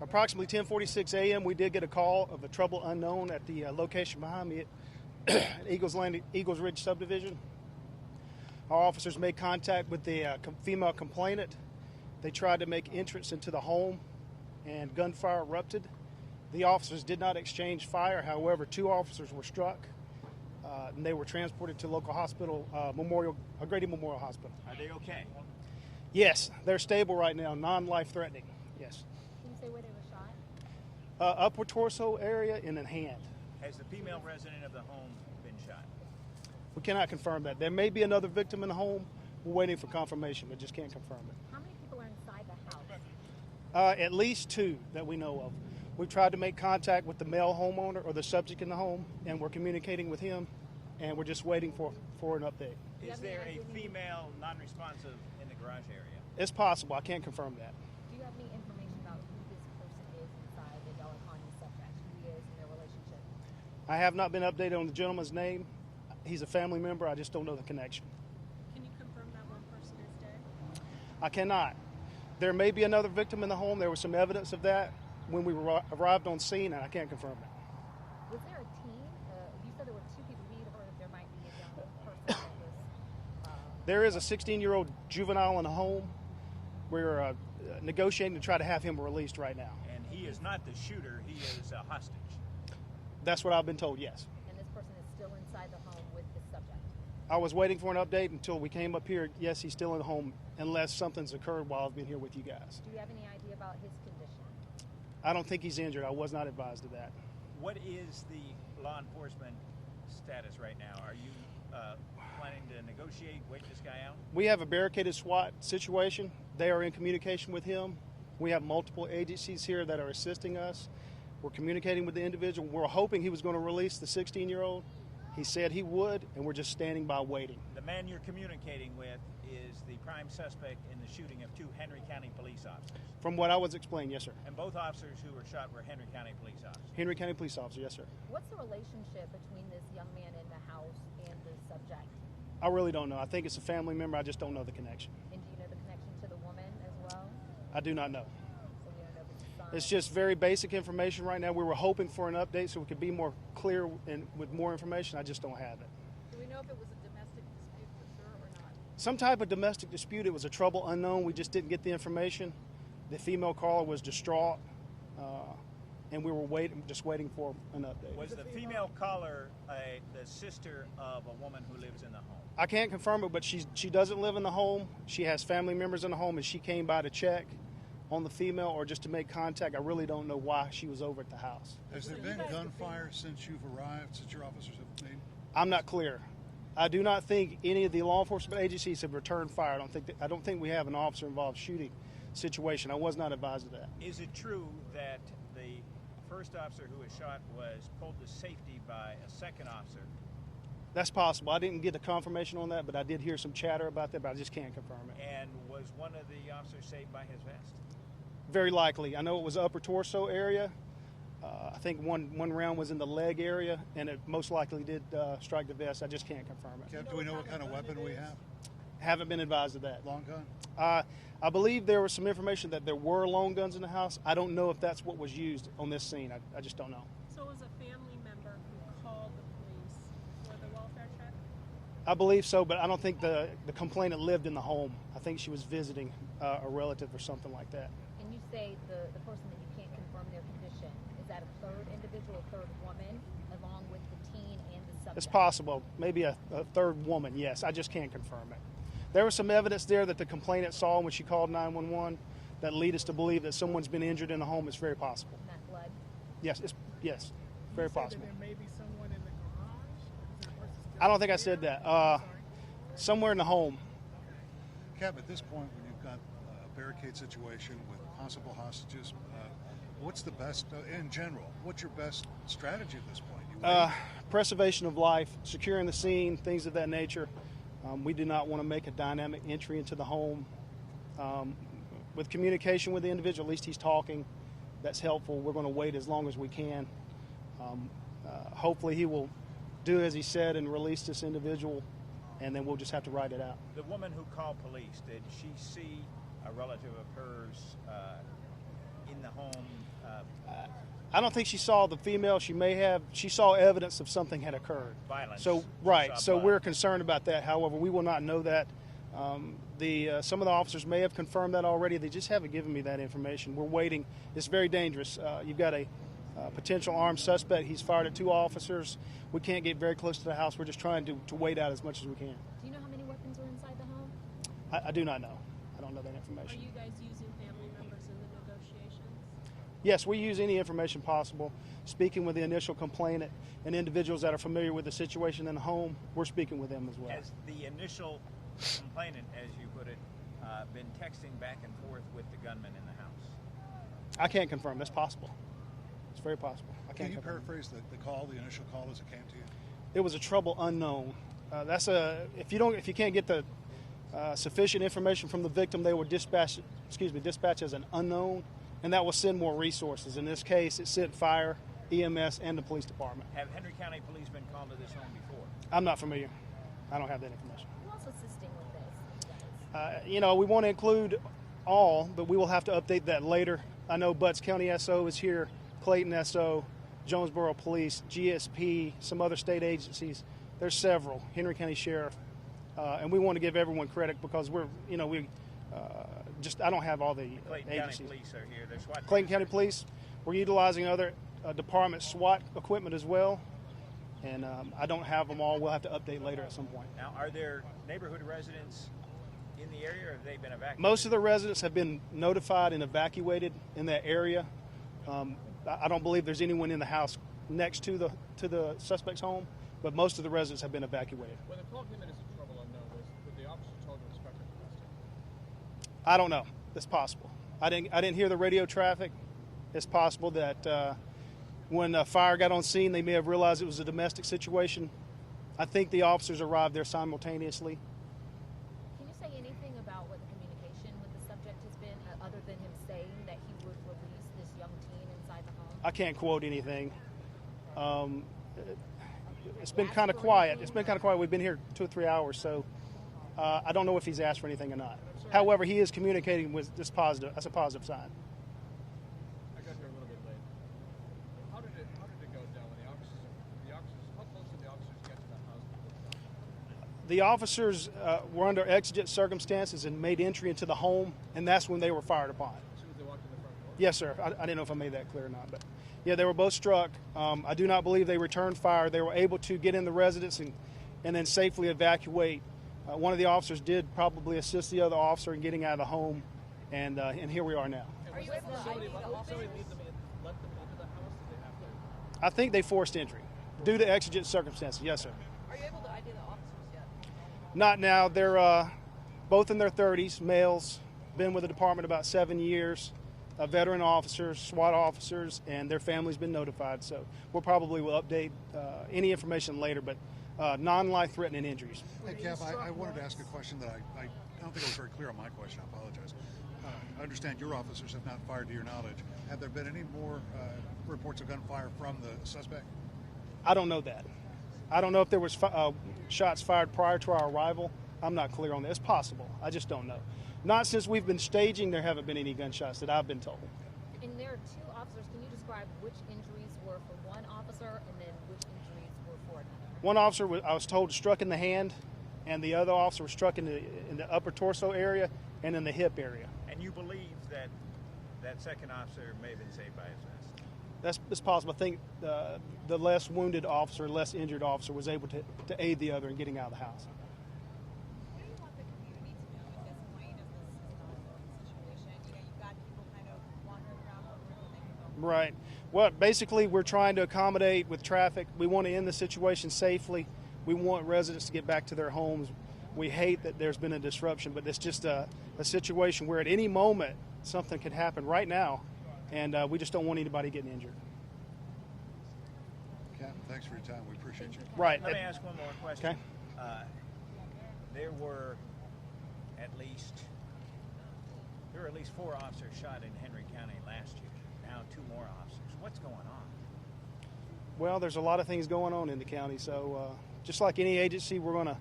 Approximately 10:46 a.m., we did get a call of a trouble unknown at the location behind me at Eagles Ridge subdivision. Our officers made contact with the female complainant. They tried to make entrance into the home, and gunfire erupted. The officers did not exchange fire. However, 2 officers were struck, and they were transported to local hospital, Grady Memorial Hospital. Are they okay? Yes, they're stable right now, non-life threatening. Yes. Can you say where they were shot? Upper torso area and in hand. Has the female resident of the home been shot? We cannot confirm that. There may be another victim in the home. We're waiting for confirmation, but just can't confirm it. How many people are inside the house? At least 2 that we know of. We've tried to make contact with the male homeowner or the subject in the home, and we're communicating with him, and we're just waiting for an update. Is there a female non-responsive in the garage area? It's possible. I can't confirm that. Do you have any information about who this person is inside that y'all are calling the subject, who he is in their relationship? I have not been updated on the gentleman's name. He's a family member. I just don't know the connection. Can you confirm that one person is dead? I cannot. There may be another victim in the home. There was some evidence of that when we arrived on scene, and I can't confirm it. Was there a team? You said there were 2 people. We had heard that there might be a young person that was... There is a 16-year-old juvenile in the home. We're negotiating to try to have him released right now. And he is not the shooter. He is a hostage. That's what I've been told, yes. And this person is still inside the home with the subject? I was waiting for an update until we came up here. Yes, he's still in the home, unless something's occurred while I've been here with you guys. Do you have any idea about his condition? I don't think he's injured. I was not advised of that. What is the law enforcement status right now? Are you planning to negotiate, wait this guy out? We have a barricaded SWAT situation. They are in communication with him. We have multiple agencies here that are assisting us. We're communicating with the individual. We're hoping he was going to release the 16-year-old. He said he would, and we're just standing by waiting. The man you're communicating with is the prime suspect in the shooting of 2 Henry County police officers. From what I was explained, yes, sir. And both officers who were shot were Henry County police officers. Henry County police officer, yes, sir. What's the relationship between this young man in the house and the subject? I really don't know. I think it's a family member. I just don't know the connection. And do you know the connection to the woman as well? I do not know. So you don't know if it's son? It's just very basic information right now. We were hoping for an update so we could be more clear and with more information. I just don't have it. Do we know if it was a domestic dispute for sure or not? Some type of domestic dispute. It was a trouble unknown. We just didn't get the information. The female caller was distraught, and we were just waiting for an update. Was the female caller the sister of a woman who lives in the home? I can't confirm it, but she doesn't live in the home. She has family members in the home, and she came by to check on the female or just to make contact. I really don't know why she was over at the house. Has there been gunfire since you've arrived, since your officers have made? I'm not clear. I do not think any of the law enforcement agencies have returned fire. I don't think we have an officer-involved shooting situation. I was not advised of that. Is it true that the first officer who was shot was pulled to safety by a second officer? That's possible. I didn't get a confirmation on that, but I did hear some chatter about that, but I just can't confirm it. And was one of the officers saved by his vest? Very likely. I know it was upper torso area. I think one round was in the leg area, and it most likely did strike the vest. I just can't confirm it. Kev, do we know what kind of weapon we have? Haven't been advised of that. Long gun? I believe there was some information that there were long guns in the house. I don't know if that's what was used on this scene. I just don't know. So it was a family member who called the police for the welfare check? I believe so, but I don't think the complainant lived in the home. I think she was visiting a relative or something like that. And you say the person that you can't confirm their condition, is that a third individual, a third woman, along with the teen and the subject? It's possible. Maybe a third woman, yes. I just can't confirm it. There was some evidence there that the complainant saw when she called 911 that lead us to believe that someone's been injured in the home. It's very possible. And that blood? Yes, yes, very possible. There may be someone in the garage? I don't think I said that. Somewhere in the home. Kev, at this point, when you've got a barricade situation with possible hostages, what's the best, in general, what's your best strategy at this point? Preservation of life, securing the scene, things of that nature. We do not want to make a dynamic entry into the home. With communication with the individual, at least he's talking. That's helpful. We're going to wait as long as we can. Hopefully he will do as he said and release this individual, and then we'll just have to ride it out. The woman who called police, did she see a relative of hers in the home I don't think she saw the female. She saw evidence of something had occurred. Violence. So She right. saw So blood. we're concerned about that. However, we will not know that. Some of the officers may have confirmed that already. They just haven't given me that information. We're waiting. It's very dangerous. You've got a potential armed suspect. He's fired at 2 officers. We can't get very close to the house. We're just trying to wait out as much as we can. Do you know how many weapons are inside the home? I do not know. I don't know that Are information. you guys using family members in the negotiations? Yes, we use any information possible. Speaking with the initial complainant and individuals that are familiar with the situation in the home, we're speaking with them as well. Has the initial complainant, as you put it, been texting back and forth with the gunman in the house? I can't confirm. That's possible. It's very possible. I Can can't you confirm. paraphrase the initial call as it came to you? It was a trouble unknown. If you can't get the sufficient information from the victim, they will dispatch as an unknown, and that will send more resources. In this case, it sent fire, EMS, and the police department. Have Henry County police been called to this home before? I'm not familiar. I don't have that information. Who else assisting with this, you guys? We want to include all, but we will have to update that later. I know Butts County SO is here, Clayton SO, Jonesboro Police, GSP, some other state agencies. There's several, Henry County Sheriff, and we want to give everyone credit because I don't have all the Clayton agencies. County police are here. There's SWAT Clayton teams County here. Police, we're utilizing other department SWAT equipment as well, and I don't have them all. We'll have to update later at some point. Now, are there neighborhood residents in the area, or have they been evacuated? Most of the residents have been notified and evacuated in that area. I don't believe there's anyone in the house next to the suspect's home, but most of the residents have been evacuated. When the call came in as a trouble unknown, was the officer told to expect a custody? I don't know. It's possible. I didn't hear the radio traffic. It's possible that when fire got on scene, they may have realized it was a domestic situation. I think the officers arrived there simultaneously. Can you say anything about what the communication with the subject has been, other than him saying that he would release this young teen inside the home? I can't quote anything. It's been kind of quiet. We've been here 2 or 3 hours, so I don't know if he's asked for anything or not. However, he is communicating with this positive. That's a positive sign. I got here a little bit late. How did it go down when the officers, how close did the officers get to the house? The officers were under exigent circumstances and made entry into the home, and that's when they were fired upon. As soon as they walked in the front door? Yes, sir. I didn't know if I made that clear or not, but yeah, they were both struck. I do not believe they returned fire. They were able to get in the residence and then safely evacuate. One of the officers did probably assist the other officer in getting out of the home, and here we are now. Are you able to Somebody ID lead them open? in, let them into the house? Did they have to? I think they forced entry due to exigent circumstances. Yes, sir. Are you able to ID the officers yet? Not now. They're both in their 30s, males, been with the department about 7 years, veteran officers, SWAT officers, and their family's been notified. So we'll probably update any information later, but non-life-threatening injuries. Hey, Kev, I wanted to ask a question that I don't think I was very clear on my question. I apologize. I understand your officers have not fired to your knowledge. Have there been any more reports of gunfire from the suspect? I don't know that. I don't know if there was shots fired prior to our arrival. I'm not clear on that. It's possible. I just don't know. Not since we've been staging, there haven't been any gunshots that I've been told. And there are 2 officers. Can you describe which injuries were for one officer and then which injuries were for another? One officer, I was told, struck in the hand, and the other officer was struck in the upper torso area and in the hip area. And you believe that that second officer may have been saved by his vest? That's possible. I think the less wounded officer, less injured officer was able to aid the other in getting out of the house. What do you want the community to know at this point of this situation? You've got people kind of wandering around wondering where they can go. Right. Well, basically, we're trying to accommodate with traffic. We want to end the situation safely. We want residents to get back to their homes. We hate that there's been a disruption, but it's just a situation where at any moment something could happen right now, and we just don't want anybody getting injured. Captain, thanks for your time. We appreciate you. Right. Let me ask one more question. Okay. There were at least 4 officers shot in Henry County last year. Now 2 more officers. What's going on? Well, there's a lot of things going on in the county, so just like any agency, we're going to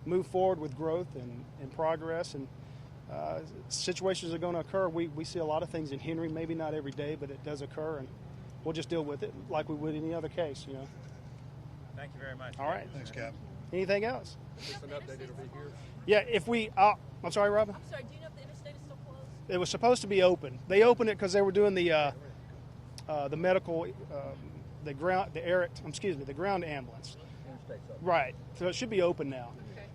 move forward with growth and progress, and situations are going to occur. We see a lot of things in Henry, maybe not every day, but it does occur, and we'll just deal with it like we would any other case, you know. Thank you very much. All right. Thanks, Cap. Anything else? Just an update, it'll be here. Yeah, if we, I'm sorry, Robin? I'm sorry, do you know if the interstate is still closed? It was supposed to be open. They opened it because they were doing the medical, the ground ambulance. Right. So it should be open now. Okay.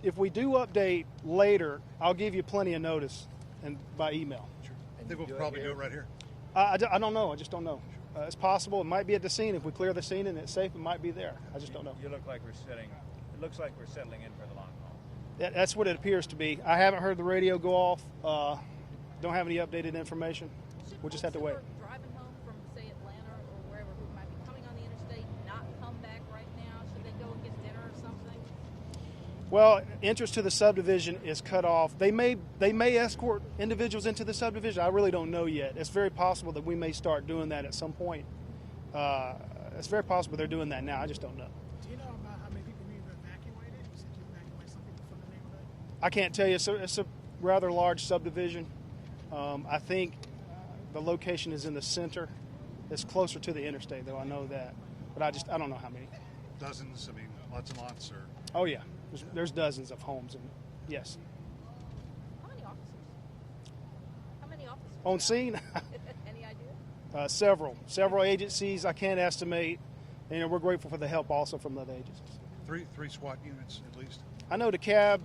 If we do update later, I'll give you plenty of notice and by email. Sure. I think we'll probably do it right here. I don't know. I just don't know. It's possible. It might be at the scene. If we clear the scene and it's safe, it might be there. I just don't know. You look like we're sitting. It looks like we're settling in for the long haul. That's what it appears to be. I haven't heard the radio go off. Don't have any updated information. Should We'll just have to folks wait. who are driving home from, say, Atlanta or wherever who might be coming on the interstate not come back right now? Should they go and get dinner or something? Well, entrance to the subdivision is cut off. They may escort individuals into the subdivision. I really don't know yet. It's very possible that we may start doing that at some point. It's very possible they're doing that now. I just don't know. Do you know about how many people you've evacuated? You said you evacuated some people from the neighborhood. I can't tell you. It's a rather large subdivision. I think the location is in the center. It's closer to the interstate, though. I know that, but I don't know how many. Dozens, I mean, lots and lots, or Oh yeah, there's dozens of homes, and yes, How many officers? How many officers? on scene. Any idea? Several agencies. I can't estimate. And we're grateful for the help also from other agencies. three SWAT units at least. I know the cab,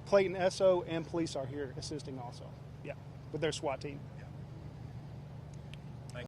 Clayton SO and police are here assisting also. Yeah, with their SWAT team.